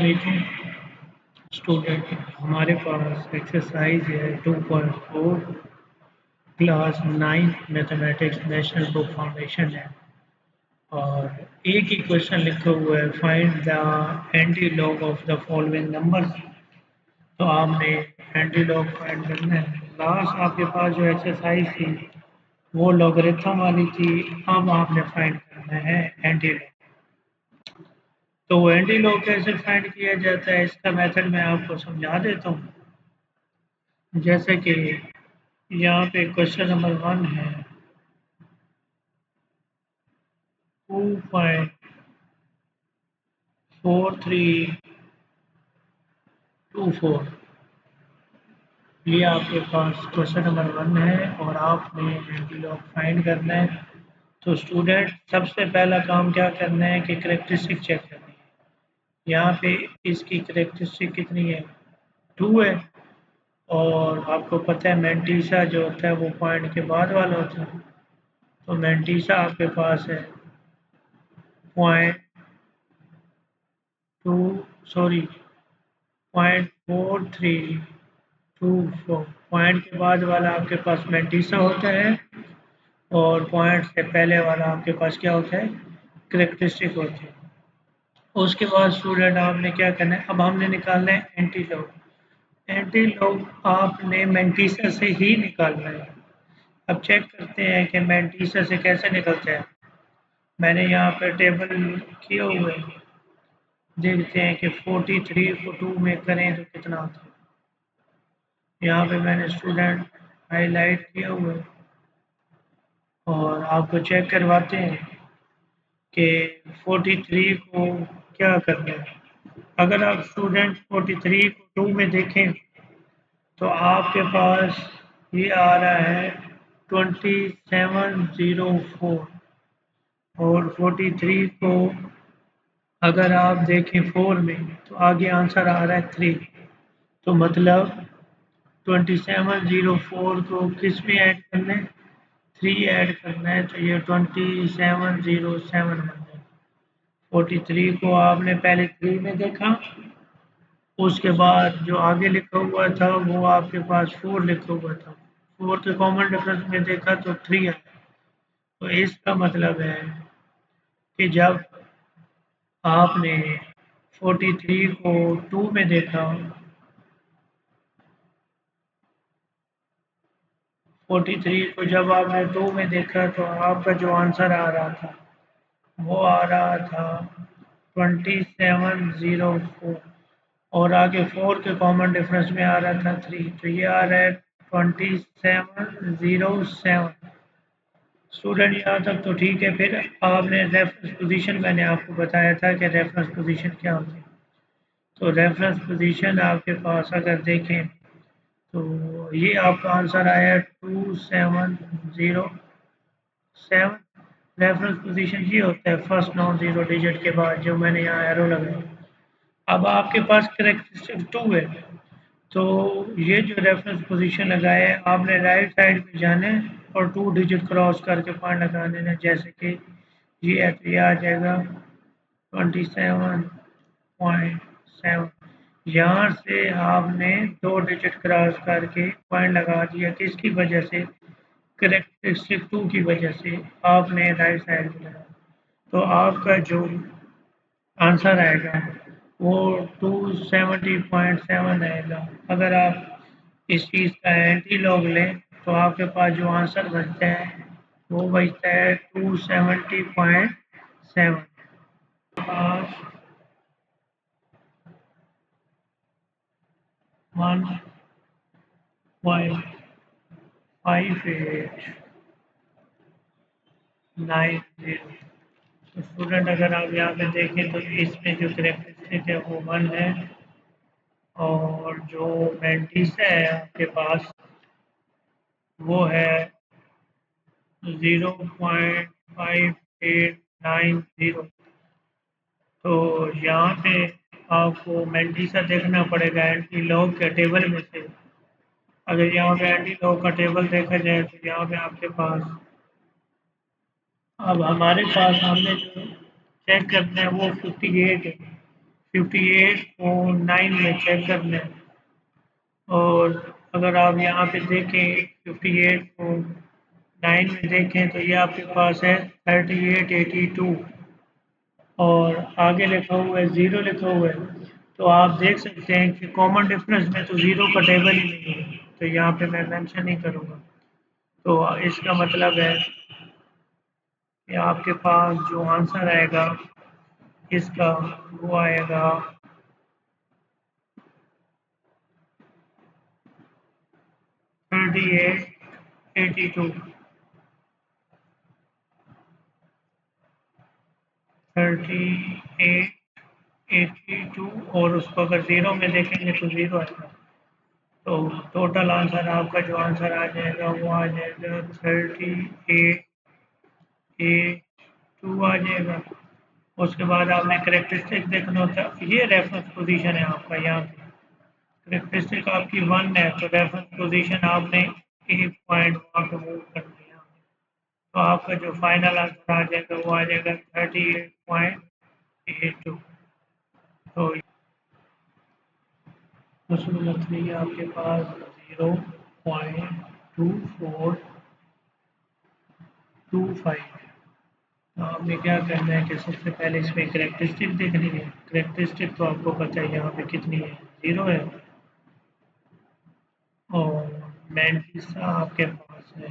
वालेकुम स्टूडेंट। हमारे पास एक्सरसाइज है 2.4 class 9 mathematics national book foundation है और एक ही क्वेश्चन लिखा हुआ है, find the anti log of the following numbers. तो आपने एंटी लॉग फाइंड करना है। लास्ट आपके पास जो एक्सरसाइज थी वो लॉगरिथम वाली थी, अब आपने फाइंड करना है एंटी लॉग। तो एंटी लॉग कैसे फाइंड किया जाता है इसका मेथड मैं आपको समझा देता हूँ। जैसे कि यहाँ पे क्वेश्चन नंबर 1 है 2.4324। ये आपके पास क्वेश्चन नंबर 1 है और आपने एंटी लॉग फाइंड करना है। तो स्टूडेंट सबसे पहला काम क्या करना है कि करेक्टरिस्टिक चेक करनी है। यहाँ पे इसकी करेक्टरिस्टिक कितनी है, 2 है। और आपको पता है मैंटीसा जो होता है वो पॉइंट के बाद वाला होता है। तो मैंटीसा आपके पास है पॉइंट 0.4324। पॉइंट के बाद वाला आपके पास मैंटीसा होता है और पॉइंट से पहले वाला आपके पास क्या होता है, करेक्टरिस्टिक होती है। उसके बाद स्टूडेंट आपने क्या करना है, अब हमने निकालना है एंटी लॉग। एंटी लॉग आपने मैंटीसा से ही निकालना है। अब चेक करते हैं कि मैंटीसा से कैसे निकलता है। मैंने यहाँ पर टेबल किए हुए हैं, देखते हैं कि 43 को 2 में करें तो कितना आता है। यहाँ पे मैंने स्टूडेंट हाईलाइट किया हुआ है और आपको चेक करवाते हैं कि 43 को क्या करना है। अगर आप स्टूडेंट 43 को 2 में देखें तो आपके पास ये आ रहा है 2704 और 43 को अगर आप देखें 4 में तो आगे आंसर आ रहा है 3। तो मतलब 2704 को किस में ऐड करना है, 3 ऐड करना है। तो ये 2707 बन जाए। 43 को आपने पहले 3 में देखा, उसके बाद जो आगे लिखा हुआ था वो आपके पास 4 लिखा हुआ था। 4 के कॉमन डिफरेंस में देखा तो 3 आया। तो इसका मतलब है कि जब आपने 43 को 2 में देखा, 43 को जब आपने 2 में देखा तो आपका जो आंसर आ रहा था वो आ रहा था 2704 और आगे 4 के कॉमन डिफरेंस में आ रहा था 3। तो ये आ रहा है 2707। स्टूडेंट यहाँ तक तो ठीक है। फिर आपने रेफरेंस पोजीशन, मैंने आपको बताया था कि रेफरेंस पोजीशन क्या होती है। तो रेफरेंस पोजीशन आपके पास अगर देखें तो ये आपका आंसर आया 2707। रेफरेंस पोजीशन ये होता है फर्स्ट नॉन जीरो डिजिट के बाद जो मैंने यहाँ एरो लगाया। अब आपके पास करेक्टरिस्टिक 2 है तो ये जो रेफरेंस पोजीशन लगाया है आपने राइट साइड पे जाना है और 2 डिजिट क्रॉस करके पॉइंट लगा देना। जैसे कि ये है तो ये आ जाएगा 27.7। यहाँ से आपने 2 डिजिट क्रॉस करके पॉइंट लगा दिया, किसकी वजह से, करेक्टरिस्टिक 2 की वजह से आपने राइट साइड में लगाया। तो आपका जो आंसर आएगा वो 270.7 आएगा। अगर आप इस चीज़ का एंटी लॉग लें तो आपके पास जो आंसर बचता है वो बचता है 270.7। पास 1.5890। तो स्टूडेंट अगर आप यहाँ पे देखें तो इसमें जो करेक्टरिस्टिक है वो 1 है और जो मैंटीसा है आपके पास वो है 0.5890। तो यहाँ पे आपको मैंटीसा देखना पड़ेगा एंटी लॉग के टेबल में से। अगर यहाँ पे एंटी लॉग का टेबल देखा जाए तो यहाँ पे आपके पास, अब हमारे पास हमने जो चेक करना है वो 58 है। 58 को 9 में चेक कर लें, और अगर आप यहाँ पे देखें 58 को 9 में देखें तो ये आपके पास है 3882, और आगे लिखा हुआ है 0 लिखा हुआ है। तो आप देख सकते हैं कि कॉमन डिफरेंस में तो 0 का टेबल ही नहीं है, तो यहाँ पे मैं मेंशन नहीं करूँगा। तो इसका मतलब है कि आपके पास जो आंसर आएगा इसका वो आएगा 3882। 3882, और उसको अगर ज़ीरो में देखेंगे तो ज़ीरो आएगा। तो टोटल आंसर आपका जो आंसर आ जाएगा वो आ जाएगा 3882 आ जाएगा। उसके बाद आपने करेक्टरिस्टिक देखना होता है, ये रेफरेंस पोजीशन है आपका यहाँ पे। करेक्टरिस्टिक आपकी 1 है तो रेफरेंस पोजीशन आपने 1 पॉइंट वहाँ पे मूव कर दिया, तो आपका जो फाइनल आंसर आ जाएगा वो आ जाएगा 38.82। तो क्वेश्चन नंबर 3 आपके पास 0.2425 है। तो आपने क्या करना है कि सबसे पहले इसमें करेक्टरिस्टिक देखनी है। करेक्टरिस्टिक तो आपको पता है यहाँ पे कितनी है, 0 है, और मैंटीसा आपके पास है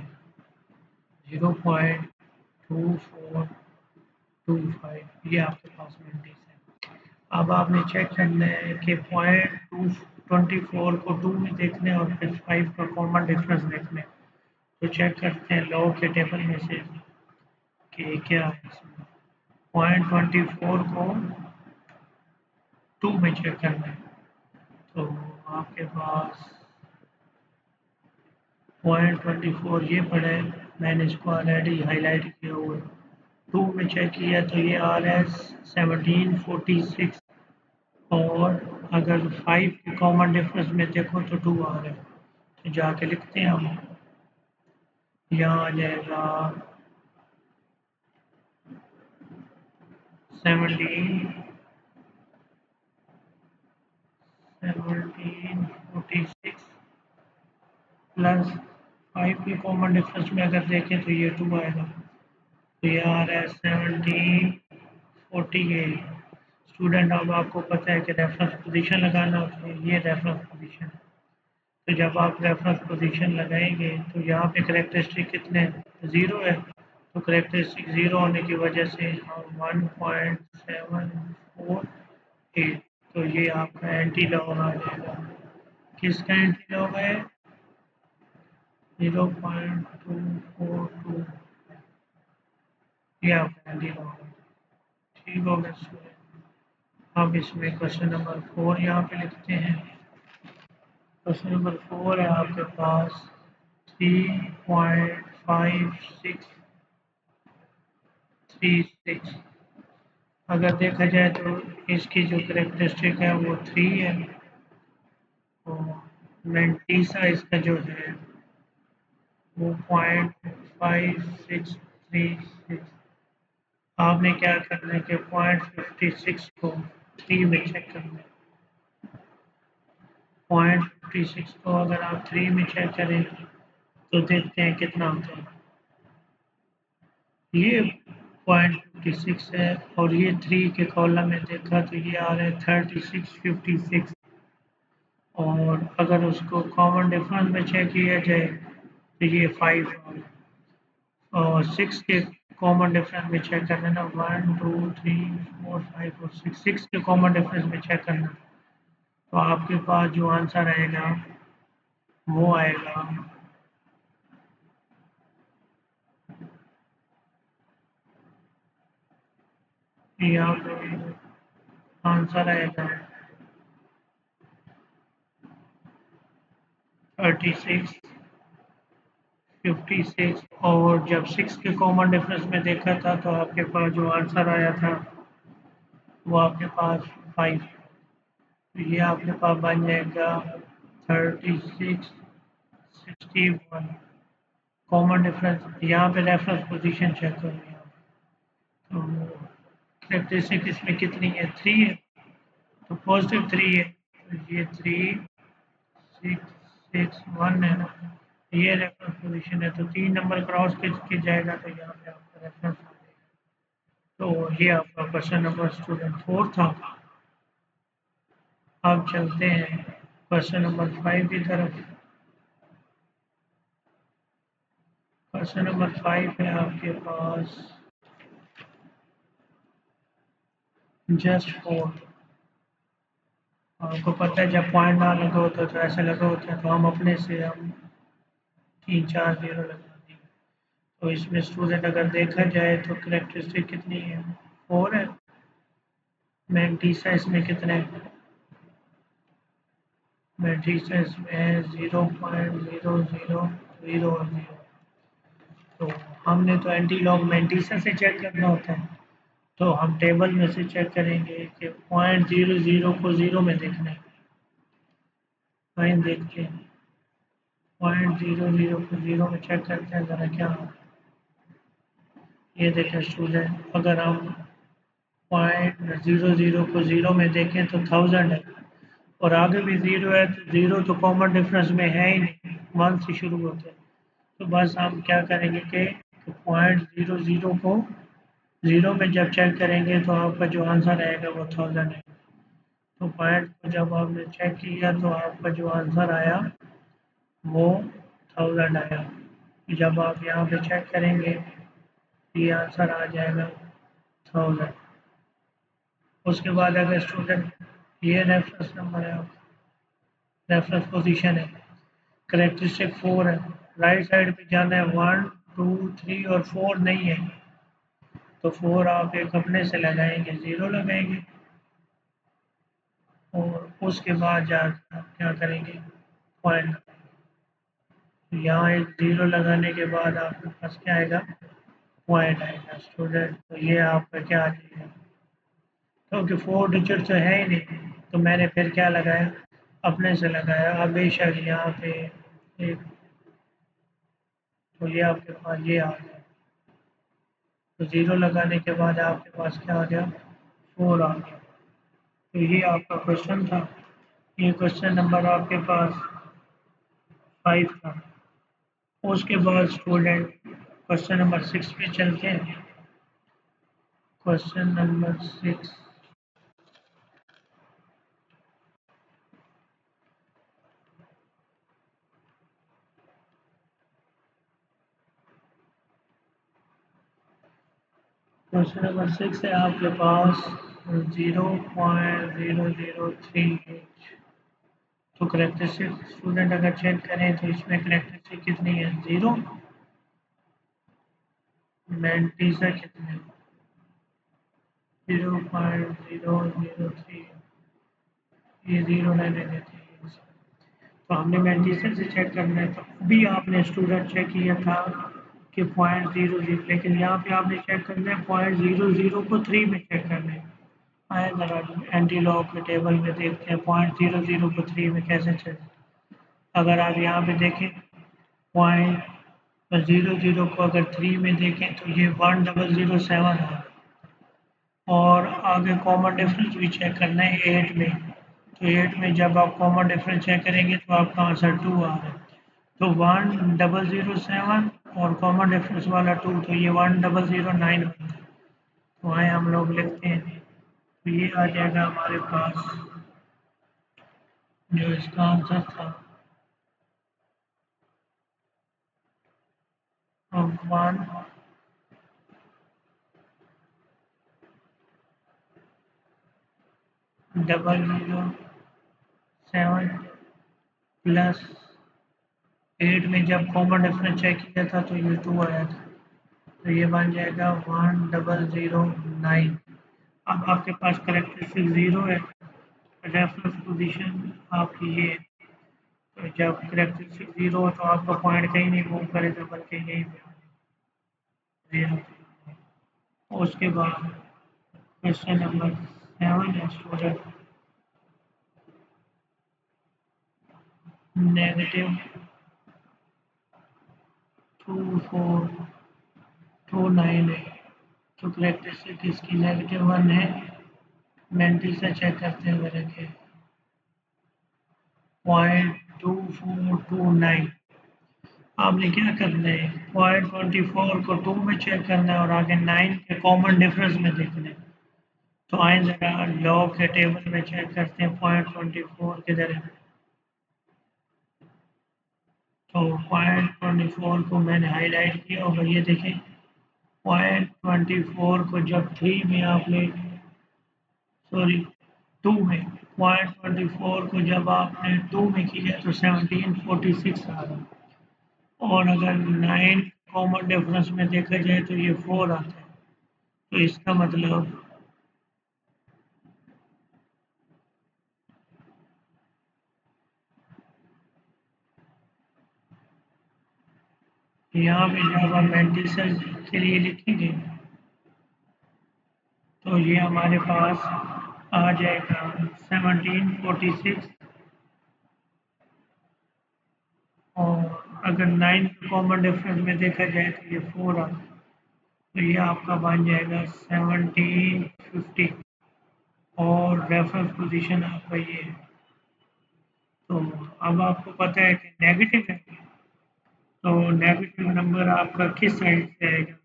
0.2425, ये आपके पास मैंटीस है। अब आपने चेक करना है कि पॉइंट 24 को 2 में देखना है और फिर 5 का कॉमन डिफरेंस देखना है। तो चेक करते हैं लॉ के टेबल में से कि क्या है इसमें। पॉइंट 24 को 2 में चेक करना है, तो आपके पास पॉइंट 24 ये पड़ा है, मैंने इसको ऑलरेडी हाईलाइट किया हुआ है। 2 में चेक किया तो ये आ रहा है 1746, और अगर 5 के कॉमन डिफरेंस में देखो तो 2 आ रहा है। तो जाके लिखते हैं हम, यहाँ आ जाएगा 1746 प्लस 5 के कॉमन डिफरेंस में अगर देखें तो ये 2 आएगा। तो ये आ रहा है 1748। स्टूडेंट, अब आपको पता है कि रेफरेंस पोजीशन लगाना होता है, ये रेफरेंस पोजीशन है। तो जब आप रेफरेंस पोजीशन लगाएंगे तो यहाँ पे करेक्टरिस्टिक कितने, 0 है, तो करेक्टरिस्टिक 0 होने की वजह से हम 1.748, तो ये आपका एंटी लॉग आ जाएगा। किसका एंटी लॉग है, 0.242, ये आपका एंटी लॉग है। ठीक हो गया स्टूडेंट। अब इसमें क्वेश्चन नंबर 4 यहाँ पे लिखते हैं। क्वेश्चन नंबर 4 है आपके पास 3.5636। अगर देखा जाए तो इसकी जो करेक्टरिस्टिक है वो 3 है, और मैंटीसा इसका जो है वो 0.5636। आपने क्या करना है कि 0.56 को 3 में चेक करना है। 0.56 को अगर आप 3 में चेक करें तो देखते हैं कितना होता है। ये 0.56 है, और ये 3 के कॉलम में देखा तो ये आ रहा है 3656, और अगर उसको कॉमन डिफरेंस में चेक किया जाए तो ये 5 है, और 6 के कॉमन डिफरेंस में चेक करना ना, 1 2 3 4 5 और 6 के कॉमन डिफरेंस में चेक करना, तो आपके पास जो आंसर आएगा वो आएगा यहाँ पे आंसर आएगा 3656, और जब 6 के कॉमन डिफरेंस में देखा था तो आपके पास जो आंसर आया था वो आपके पास 5, तो ये आपके पास बन जाएगा 3661। कॉमन डिफरेंस यहाँ पे रेफरेंस पोजीशन चेक करो यहाँ पे। तो करेक्टरिस्टिक इसमें कितनी है, 3 है, तो पॉजिटिव 3 है, तो ये 3 6 6 1 है ना, ये रेफरेंस पोजीशन है, तो 3 नंबर क्रॉस किस जाएगा तो यहाँ पे आपका रेफरेंस आ जाएगा। तो ये आपका क्वेश्चन नंबर स्टूडेंट 4 था। अब चलते हैं क्वेश्चन नंबर 5 की तरफ। क्वेश्चन नंबर 5 है आपके पास जस्ट 4। आपको पता है जब पॉइंट ना लगा होता है तो ऐसे लगा होता है, तो हम अपने से हम 3 4 0 लगा देंगे। तो इसमें स्टूडेंट अगर देखा जाए तो करेक्टरिस्टिक कितनी है, 4 है। मैंटीसा इसमें कितने, मैंटीसा इसमें है 0.0000 और 0। तो हमने तो एंटी लॉग मैंटीसा से चेक करना होता है, तो हम टेबल में से चेक करेंगे कि 0.00 को 0 में देखना है। वहीं देखते हैं 0.00 को 0 में चेक करते हैं ज़रा क्या होगा। ये देखें स्टूडेंट, अगर हम 0.00 को 0 में देखें तो 1000 है, और आगे भी 0 है, तो 0 तो कॉमन डिफरेंस में है ही नहीं, 1 से शुरू होते हैं। तो बस हम क्या करेंगे कि 0.00 को 0 में जब चेक करेंगे तो आपका जो आंसर आएगा वो 1000 है। तो पॉइंट को जब आपने चेक किया तो आपका जो आंसर आया वो 1000 आया। जब आप यहाँ पे चेक करेंगे ये आंसर आ जाएगा 1000। उसके बाद अगर स्टूडेंट ये रेफरेंस नंबर है, रेफरेंस पोजीशन है, करेक्टरिस्टिक 4 है, राइट साइड पे जाना है 1 2 3 और 4 नहीं है, तो 4 आप एक अपने से लगाएंगे, 0 लगाएंगे, और उसके बाद जाकर आप क्या करेंगे पॉइंट। यहाँ एक 0 लगाने के बाद आपके पास क्या आएगा, पॉइंट आएगा स्टूडेंट। तो ये आपका क्या आ जाएगा, क्योंकि 4 डिजिट तो है ही नहीं, तो मैंने फिर क्या लगाया, अपने से लगाया। अब बेशक यहाँ पे एक, तो ये आपके पास ये आ गया, तो 0 लगाने के बाद आपके पास क्या आ गया, 4 आ गया। तो ये आपका क्वेश्चन था। ये क्वेश्चन नंबर आपके पास 5 था। उसके बाद स्टूडेंट क्वेश्चन नंबर 6 पे चलते हैं। क्वेश्चन नंबर 6, क्वेश्चन नंबर 6 है आपके पास 0.003। तो करेक्टरिस्टिक स्टूडेंट अगर चेक करें तो इसमें करेक्टरिस्टिक कितनी है, 0। मैंटीसा कितने, 0.003, ये 0 रहने देते हैं। तो हमने मैंटीसा से चेक करना है, तो अभी आपने स्टूडेंट चेक किया था कि 0.00, लेकिन यहाँ पे आपने चेक करना है 0.00 को 3 में चेक करना है। आए ज़रा एंटी लॉग के टेबल में देखते हैं 0.00 को 3 में कैसे चेक। अगर आप यहाँ पे देखें 0.00 को अगर 3 में देखें तो ये 1007 है, और आगे कॉमन डिफरेंस भी चेक करना है 8 में। तो 8 में जब आप कॉमन डिफरेंस चेक करेंगे तो आपका आंसर 2 आ रहा है। तो 1007 और कॉमन डिफरेंस वाला 2, तो ये 1009 बनता है। तो आए हम लोग लिखते हैं, तो ये आ जाएगा हमारे पास जो इसका आंसर था 1007 प्लस 8 में जब कॉमन डिफरेंस चेक किया था तो ये 2 आया था, तो ये बन जाएगा 1009। अब आपके पास करेक्टरिस्टिक 0 है, रेफरेंस पोजीशन आपकी ये है। तो जब करेक्टरिस्टिक 0 हो तो आपका पॉइंट कहीं नहीं मूव करेगा बल्कि यहीं पे आ जाएगा 0। उसके बाद क्वेश्चन नंबर 7 है स्टूडेंट, नेगेटिव 2429 है, तो करेक्टरिस्टिक इसकी -1 है, मैंटीसा चेक करते हैं मेरे के 0.2429। आपने क्या करना है 0.24 को 2 में चेक करना है और आगे 9 के कॉमन डिफरेंस में देखना है। तो आए ज़रा लॉग के टेबल में चेक करते हैं 0.24 किधर है। तो 0.24 को मैंने हाईलाइट किया होगा, ये देखें 0.24 को जब 3 में आपने सॉरी 2 में 0.24 को जब आपने 2 में किया तो 1746 आ रहा है और अगर 9 कॉमन डिफरेंस में देखा जाए तो ये 4 आता है। तो इसका मतलब यहाँ पे जब हम मेंटिसर के लिए लिखेंगे तो ये हमारे पास आ जाएगा 1746 और अगर 9 कॉमन डिफरेंस में देखा जाए तो ये 4 आता है। तो ये आपका बन जाएगा 1750 और रेफरेंस पोजीशन आपका ये है। तो अब आपको पता है कि नेगेटिव है तो नेगेटिव नंबर आपका किस साइड से आएगा।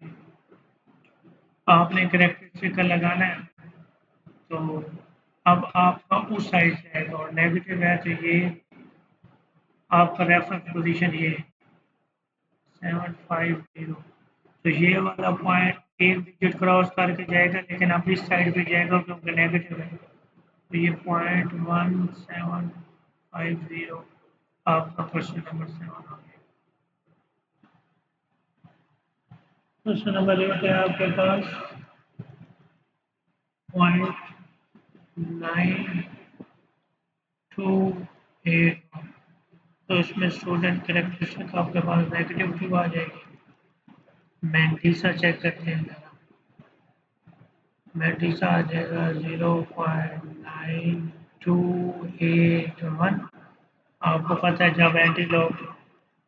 आपने करेक्टरिस्टिक का लगाना है तो अब आपका उस साइड से आएगा और नेगेटिव है तो ये आपका रेफरेंस पोजीशन ये है 750। तो ये वाला पॉइंट एक डिजिट क्रॉस करके जाएगा लेकिन अब इस साइड पे जाएगा क्योंकि नेगेटिव है। तो ये 0.1750 आपका क्वेश्चन नंबर 7 हो गया। क्वेश्चन नंबर 8 है आपके पास 0.928। तो इसमें स्टूडेंट करेक्टरिस्टिक आपके पास नेगेटिव 2 आ जाएगी। मैंटीसा चेक करते हैं जरा। मैंटीसा आ जाएगा 0.9281। आपको पता है जब एंटी लॉग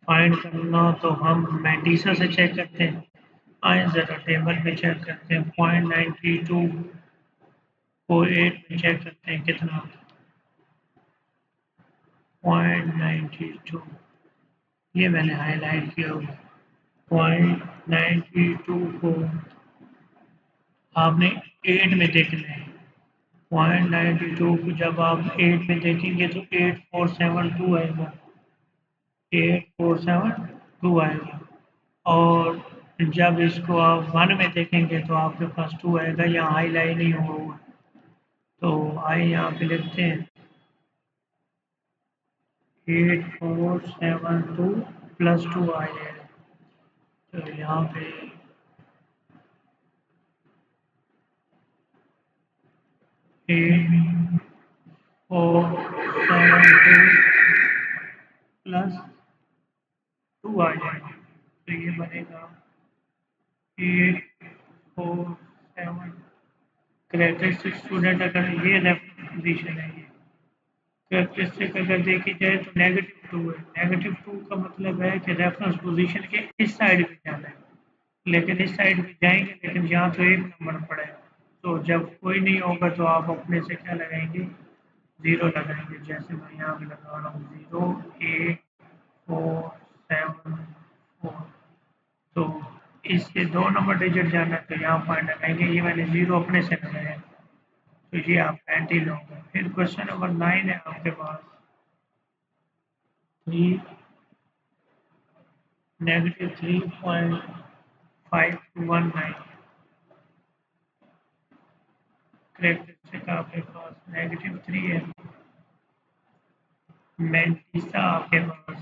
फाइंड करना हो तो हम मैंटीसा से चेक करते हैं। आए ज़रा टेबल में चेक करते हैं 0.92 को 8 में चेक करते हैं कितना आता है। 0.92 ये मैंने हाईलाइट किया होगा। 0.92 को आपने 8 में देखना है। 0.92 को जब आप 8 में देखेंगे तो 8472 आएगा। 8472 आएगा और जब इसको आप 1 में देखेंगे तो आपके पास 2 आएगा। यहाँ हाईलाइट नहीं हुआ हुआ तो आइए यहाँ पे लिखते हैं 8472 प्लस 2 आ जाएगा। तो यहाँ पे 8472 प्लस 2 आ जाएगा। तो ये बनेगा 847। करेक्टरिस्टिक स्टूडेंट अगर ये रेफरेंस पोजीशन है ये करेक्टरिस्टिक अगर देखी जाए तो नेगेटिव 2 है। नेगेटिव 2 का मतलब है कि रेफरेंस पोजीशन के इस साइड पे जाना है लेकिन इस साइड पे जाएंगे लेकिन यहाँ तो एक नंबर पड़ा है। तो जब कोई नहीं होगा तो आप अपने से क्या लगाएंगे 0 लगाएंगे। जैसे मैं यहाँ पे लगा रहा हूँ 08474। तो इसके 2 नंबर डिजिट जाना है तो यहाँ पॉइंट लगाएंगे। ये मैंने 0 अपने से लगाया तो ये आपका एंटी लॉग है। फिर क्वेश्चन नंबर 9 है आपके पास 3 नेगेटिव 3.519। करेक्टरिस्टिक आपके पास नेगेटिव 3 है। मैंटीसा आपके पास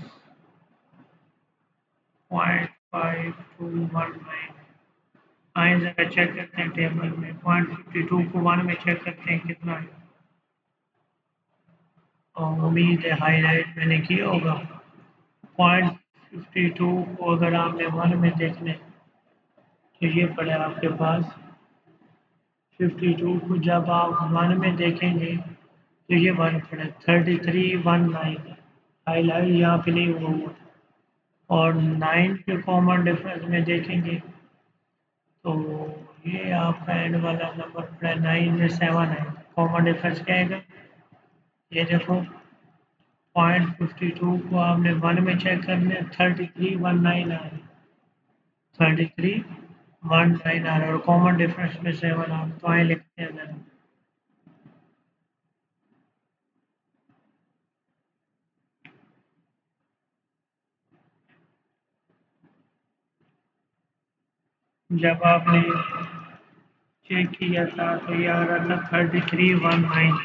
0.5219। आए जरा चेक करते हैं टेबल में 0.52 को 1 में चेक करते हैं कितना है और उम्मीद है हाईलाइट मैंने किया होगा। 0.52 को अगर आपने 1 में देखने तो ये पड़े आपके पास 52 को जब आप 1 में देखेंगे तो ये 1 पड़े 3319। हाईलाइट यहाँ पे नहीं हुआ हुआ और 9 के कॉमन डिफरेंस में देखेंगे तो ये आपका एंड वाला नंबर पड़ा 9 में 7 है। कॉमन डिफरेंस क्या आएगा? ये देखो 0.52 को आपने 1 में चेक करना है, 3319 आ रहा है, 3319 आ रहा है और कॉमन डिफरेंस में 7 आ रहा है। तो आए लिखते हैं जरा। जब आपने चेक किया था तो ये आ रहा था 3319,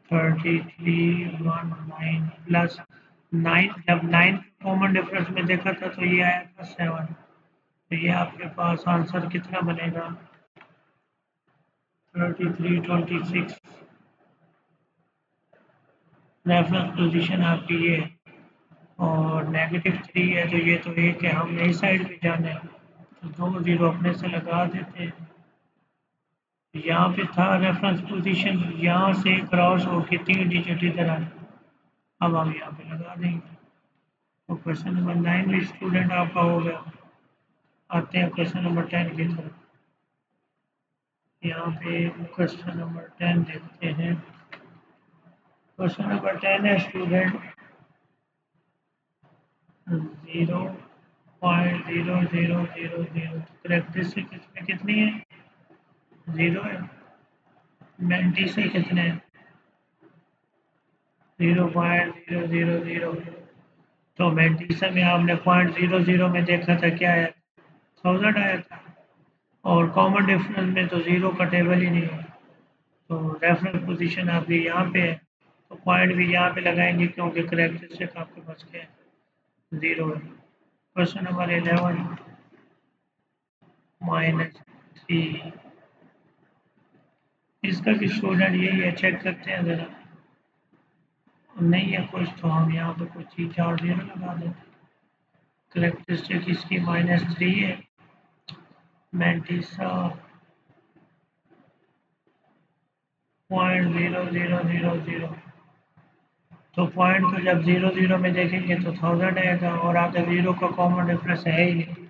3319 प्लस 9। जब 9 कॉमन डिफरेंस में देखा था तो ये आया था 7। तो ये आपके पास आंसर कितना बनेगा? 3326। रेफरेंस पोजीशन आपकी ये है और -3 है, तो ये तो एक है, हमने इस साइड भी जाना है तो 2 जीरो अपने से लगा देते हैं। यहाँ पे था रेफरेंस पोजीशन, यहाँ से क्रॉस होके 3 डिजिट इधर आए, अब हम यहाँ पे लगा देंगे। तो क्वेश्चन नंबर 9 भी स्टूडेंट आपका हो गया। आते हैं क्वेश्चन नंबर 10 की तरफ। यहाँ पे क्वेश्चन नंबर 10 देखते हैं। क्वेश्चन नंबर 10 है स्टूडेंट 0.0000। करेक्टरिस्टिक इसमें कितनी है? 0 है। मेंटी से कितने हैं? 0.000। तो मेंटीसा में आपने 0.00 में देखा था क्या आया? 1000 आया था। और कॉमन डिफरेंस में तो ज़ीरो का टेबल ही नहीं है, तो रेफरेंस पोजीशन आपकी यहाँ पे है, तो पॉइंट भी यहाँ पे लगाएंगे क्योंकि करेक्टरिस्टिक आपके पास क्या है? 0 है। Question number 11 -3। इसका भी स्टूडेंट यही है, चेक करते हैं ज़रा। नहीं है कुछ तो हम यहाँ पे कुछ चीज़ और 0 लगा देते हैं। करेक्टरिस्टिक इसकी -3 है। मेंटिसा 0.0000। तो पॉइंट को जब 0 में देखेंगे तो 1000 आएगा और आगे 0 का कॉमन डिफरेंस है ही नहीं।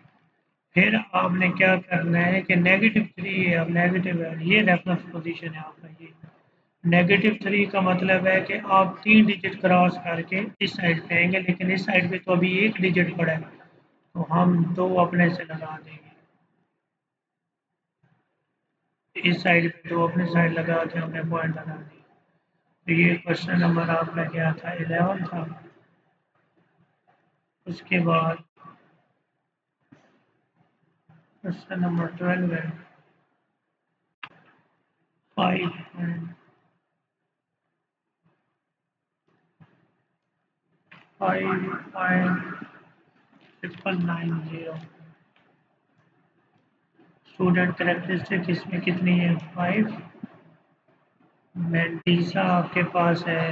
फिर आपने क्या करना है कि -3 है, अब नेगेटिव है, ये रेफरेंस पोजीशन है आपका। ये -3 का मतलब है कि आप 3 डिजिट क्रॉस करके इस साइड पे आएंगे, लेकिन इस साइड पे तो अभी एक डिजिट पड़ा है, तो हम 2 अपने से लगा देंगे। इस साइड पे 2 अपने साइड लगा के हमने पॉइंट लगा दिया। तो ये क्वेश्चन नंबर आपका क्या था? 11 था। उसके बाद क्वेश्चन नंबर 12 है 5.990। स्टूडेंट करेक्टरिस्टिक इसमें कितनी है? 5। मेंटीसा आपके पास है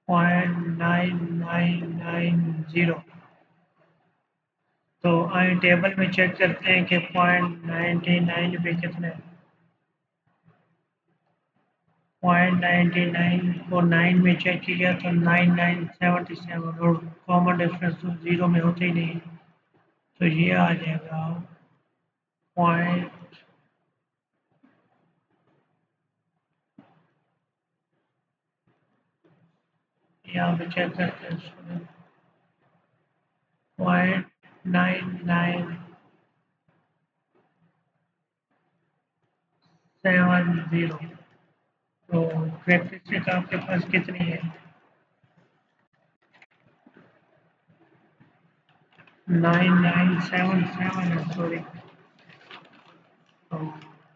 0.9990। तो आए टेबल में चेक करते हैं कि 0.99 पे कितने। 0.99 को 9 में चेक किया तो 9977 और कॉमन डिफरेंस तो 0 में होते ही नहीं, तो ये आ जाएगा पॉइंट। यहाँ पे चेक करते हैं 0.9970। तो करेक्टरिस्टिक आपके पास कितनी है? 9977 है, सॉरी। तो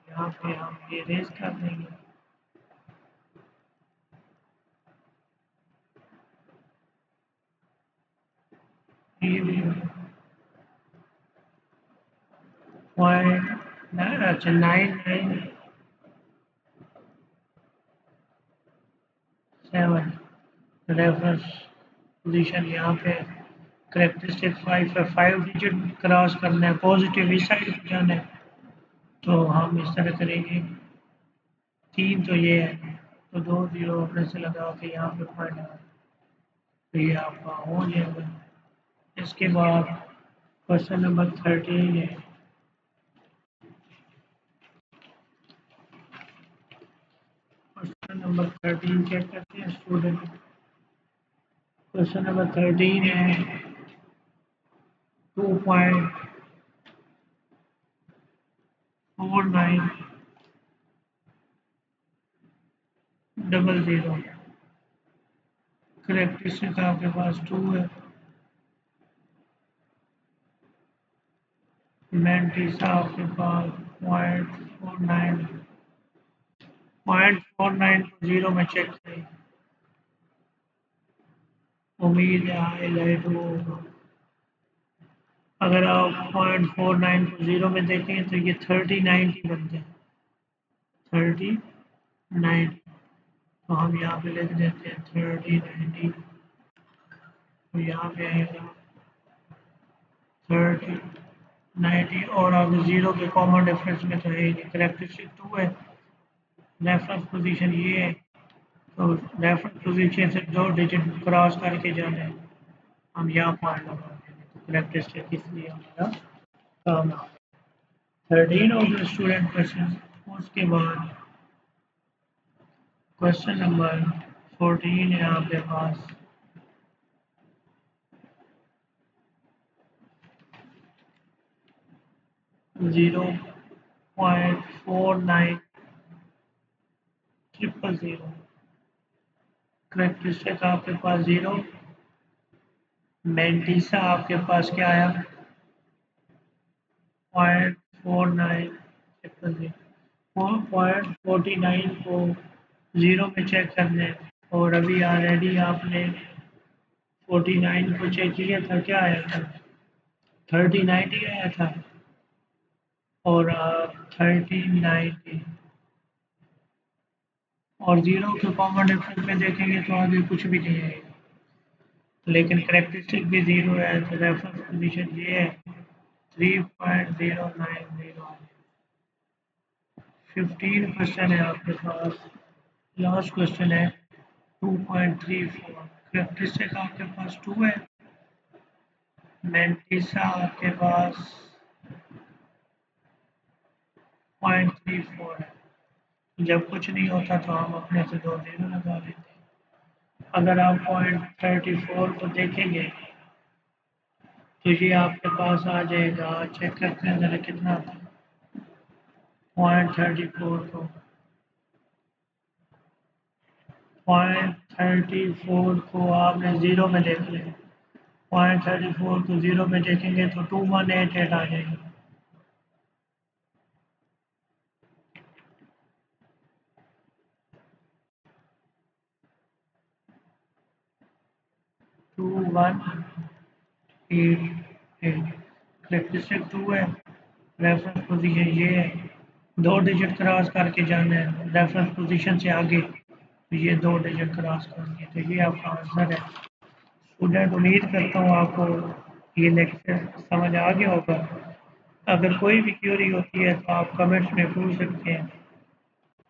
यहाँ पे हम ये रेज कर देंगे। ये भी पॉइंट, अच्छा 997 रेफरेंस पोजीशन यहाँ पे। करेक्टरिस्टिक 5 है, 5 डिजिट क्रॉस करना है, पॉजिटिव इस साइड पे जाना है, तो हम इस तरह करेंगे। 3 तो ये है, तो 2 जीरो अपने से लगा के यहाँ पे पॉइंट लगा, तो ये आपका हो जाएगा। इसके बाद क्वेश्चन नंबर 13 है नंबर 13 चेक करते हैं स्टूडेंट। क्वेश्चन नंबर 13 है 2.4900। करेक्टरिस्टिक आपके पास 2 है। मैंटीसा आपके पास 0.49 को 0 में चेक करें। उम्मीद है हाईलाइट होगा। अगर आप 0.49 को 0 में देखें तो ये 3090 बनते हैं। 3090 तो हम यहाँ पे लिख देते हैं 3090। तो यहाँ पे आएगा 3090 और अगर 0 के कॉमन डिफरेंस में तो है ही नहीं। करेक्टरिस्टिक 2 है। रेफरेंस पोजीशन ये है तो रेफरेंस पोजीशन से 2 डिजिट क्रॉस करके जाना है। हम यहाँ पॉइंट लगा देंगे तो करेक्टरिस्टिक इसलिए हमारा काम आ 13 हो गया स्टूडेंट क्वेश्चन। उसके बाद क्वेश्चन नंबर 14 है आपके पास 0.4900। करेक्टरिस्टिक आपके पास 0। मैंटीसा आपके पास क्या आया 0.49 को 0 में चेक कर लें। और अभी ऑलरेडी आपने 49 को चेक किया था, क्या आया था 3090 आया था। और 3090 और 0 के कॉमन डिफरेंस में देखेंगे तो आगे कुछ भी नहीं आएगा। लेकिन करेक्टरिस्टिक भी 0 है तो रेफरेंस पोजीशन ये है 3.090। 15 क्वेश्चन है आपके पास। लास्ट क्वेश्चन है 2.34। करेक्टरिस्टिक आपके पास 2 है। मैंटीसा आपके पास 0.34 है। जब कुछ नहीं होता तो हम अपने से 2 0 लगा लेते हैं। अगर आप 0.34 को देखेंगे तो ये आपके पास आ जाएगा। चेक करते हैं ज़रा कितना था 0.34 को 0.34 को आपने 0 में देख लिया। 0.34 को 0 में देखेंगे तो 2188 आ जाएगी। टू वन एट करेक्टरिस्टिक 2 है। रेफरेंस पोजीशन ये है 2 डिजिट क्रॉस करके जाना है रेफरेंस पोजीशन से आगे। तो ये 2 डिजिट क्रॉस करके तो ये आपका आंसर है। स्टूडेंट उम्मीद करता हूँ आपको ये लेक्चर समझ आ गया होगा। अगर कोई भी क्वेरी होती है तो आप कमेंट्स में पूछ सकते हैं।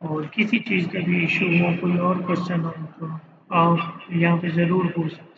और किसी चीज़ का भी इशू हो, कोई और क्वेश्चन हो तो आप यहाँ पे ज़रूर पूछ सकते हैं।